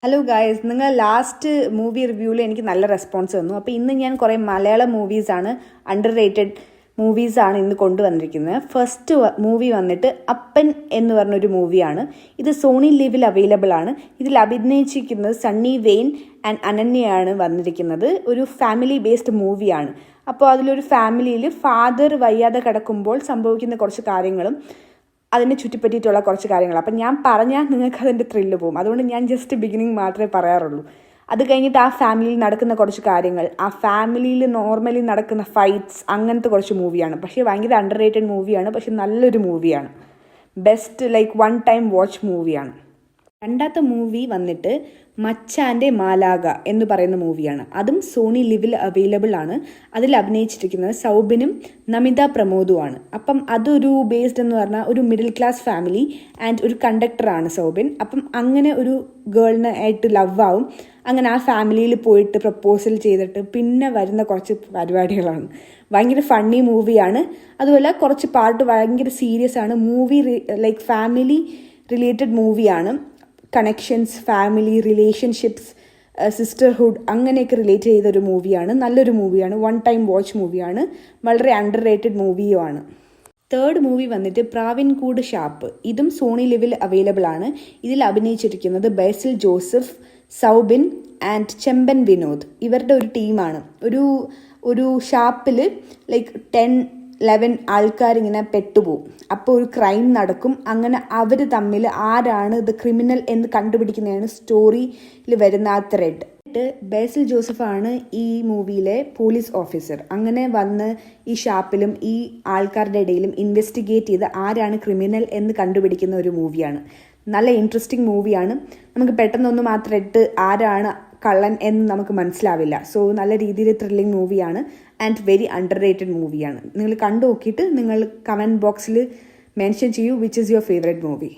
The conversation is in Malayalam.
ഹലോ ഗായ്സ്, നിങ്ങൾ ലാസ്റ്റ് മൂവി റിവ്യൂവിൽ എനിക്ക് നല്ല റെസ്പോൺസ് തന്നു. അപ്പോൾ ഇന്ന് ഞാൻ കുറേ മലയാളം മൂവീസാണ്, അണ്ടർ റേറ്റഡ് മൂവീസാണ് ഇന്ന് കൊണ്ടുവന്നിരിക്കുന്നത്. ഫസ്റ്റ് മൂവി വന്നിട്ട് അപ്പൻ എന്ന് പറഞ്ഞൊരു മൂവിയാണ്. ഇത് സോണി ലിവിൽ അവൈലബിൾ ആണ്. ഇതിൽ അഭിനയിച്ചിരിക്കുന്നത് സണ്ണി വെയിൻ ആൻഡ് അനന്യയാണ് വന്നിരിക്കുന്നത്. ഒരു ഫാമിലി ബേസ്ഡ് മൂവിയാണ്. അപ്പോൾ അതിലൊരു ഫാമിലിയിൽ ഫാദർ വയ്യാതെ കിടക്കുമ്പോൾ സംഭവിക്കുന്ന കുറച്ച് കാര്യങ്ങളും അതിനെ ചുറ്റിപ്പറ്റിയിട്ടുള്ള കുറച്ച് കാര്യങ്ങൾ. അപ്പം ഞാൻ പറഞ്ഞാൽ നിങ്ങൾക്ക് അതിൻ്റെ ത്രില്ല് പോകും. അതുകൊണ്ട് ഞാൻ ജസ്റ്റ് ബിഗിനിങ് മാത്രമേ പറയാറുള്ളൂ. അത് കഴിഞ്ഞിട്ട് ആ ഫാമിലിയിൽ നടക്കുന്ന കുറച്ച് കാര്യങ്ങൾ, ആ ഫാമിലിയിൽ നോർമലി നടക്കുന്ന ഫൈറ്റ്സ്, അങ്ങനത്തെ കുറച്ച് മൂവിയാണ്. പക്ഷേ ഭയങ്കര അണ്ടർ റേറ്റഡ് മൂവിയാണ്. പക്ഷെ നല്ലൊരു മൂവിയാണ്. ബെസ്റ്റ് വൺ ടൈം വാച്ച് മൂവിയാണ്. രണ്ടാമത്തെ മൂവി വന്നിട്ട് മച്ചാൻ്റെ മാലാഗ എന്ന് പറയുന്ന മൂവിയാണ്. അതും സോണി ലിവിൽ അവൈലബിൾ ആണ്. അതിൽ അഭിനയിച്ചിരിക്കുന്നത് സൗബിനും നമിത പ്രമോദുമാണ്. അപ്പം അതൊരു ബേസ്ഡ് എന്ന് പറഞ്ഞാൽ ഒരു മിഡിൽ ക്ലാസ് ഫാമിലി ആൻഡ് ഒരു കണ്ടക്ടറാണ് സൗബിൻ. അപ്പം അങ്ങനെ ഒരു ഗേളിനെ ആയിട്ട് ലവ് ആവും. അങ്ങനെ ആ ഫാമിലിയിൽ പോയിട്ട് പ്രപ്പോസൽ ചെയ്തിട്ട് പിന്നെ വരുന്ന കുറച്ച് പരിപാടികളാണ്. ഭയങ്കര ഫണ്ണി മൂവിയാണ്. അതുപോലെ കുറച്ച് പാർട്ട് ഭയങ്കര സീരിയസ് ആണ്. മൂവി ഫാമിലി റിലേറ്റഡ് മൂവിയാണ്. കണക്ഷൻസ്, ഫാമിലി, റിലേഷൻഷിപ്സ്, സിസ്റ്റർഹുഡ് അങ്ങനെയൊക്കെ റിലേറ്റ് ചെയ്തൊരു മൂവിയാണ്. നല്ലൊരു മൂവിയാണ്. വൺ ടൈം വാച്ച് മൂവിയാണ്. വളരെ അണ്ടർ റേറ്റഡ് മൂവിയുമാണ്. തേർഡ് മൂവി വന്നിട്ട് പ്രാവിൻകൂട് ഷാപ്പ്. ഇതും സോണി ലിവിൽ അവൈലബിൾ ആണ്. ഇതിൽ അഭിനയിച്ചിരിക്കുന്നത് ബേസിൽ ജോസഫ്, സൗബിൻ ആൻഡ് ചെമ്പൻ വിനോദ്. ഇവരുടെ ഒരു ടീമാണ്. ഒരു ഷാപ്പിൽ 10-11 ആൾക്കാരിങ്ങനെ പെട്ടുപോകും. അപ്പോൾ ഒരു ക്രൈം നടക്കും. അങ്ങനെ അവർ തമ്മിൽ ആരാണ് ദ ക്രിമിനൽ എന്ന് കണ്ടുപിടിക്കുന്നതാണ് സ്റ്റോറിയിൽ വരുന്ന ആ ത്രെഡ്. ബേസിൽ ജോസഫാണ് ഈ മൂവിയിലെ പോലീസ് ഓഫീസർ. അങ്ങനെ വന്ന് ഈ ഷാപ്പിലും ഈ ആൾക്കാരുടെ ഇടയിലും ഇൻവെസ്റ്റിഗേറ്റ് ചെയ്ത് ആരാണ് ക്രിമിനൽ എന്ന് കണ്ടുപിടിക്കുന്ന ഒരു മൂവിയാണ്. നല്ല ഇൻട്രസ്റ്റിംഗ് മൂവിയാണ്. നമുക്ക് പെട്ടെന്നൊന്നും ആ ത്രെഡ് ആരാണ് കള്ളൻ എന്ന് നമുക്ക് മനസ്സിലാവില്ല. സോ നല്ല രീതിയിൽ ത്രില്ലിംഗ് മൂവിയാണ് ആൻഡ് വെരി അണ്ടർ റേറ്റഡ് മൂവിയാണ്. നിങ്ങൾ കണ്ടു നോക്കിയിട്ട് നിങ്ങൾ കമൻറ്റ് ബോക്സിൽ മെൻഷൻ ചെയ്യൂ which is your favourite movie.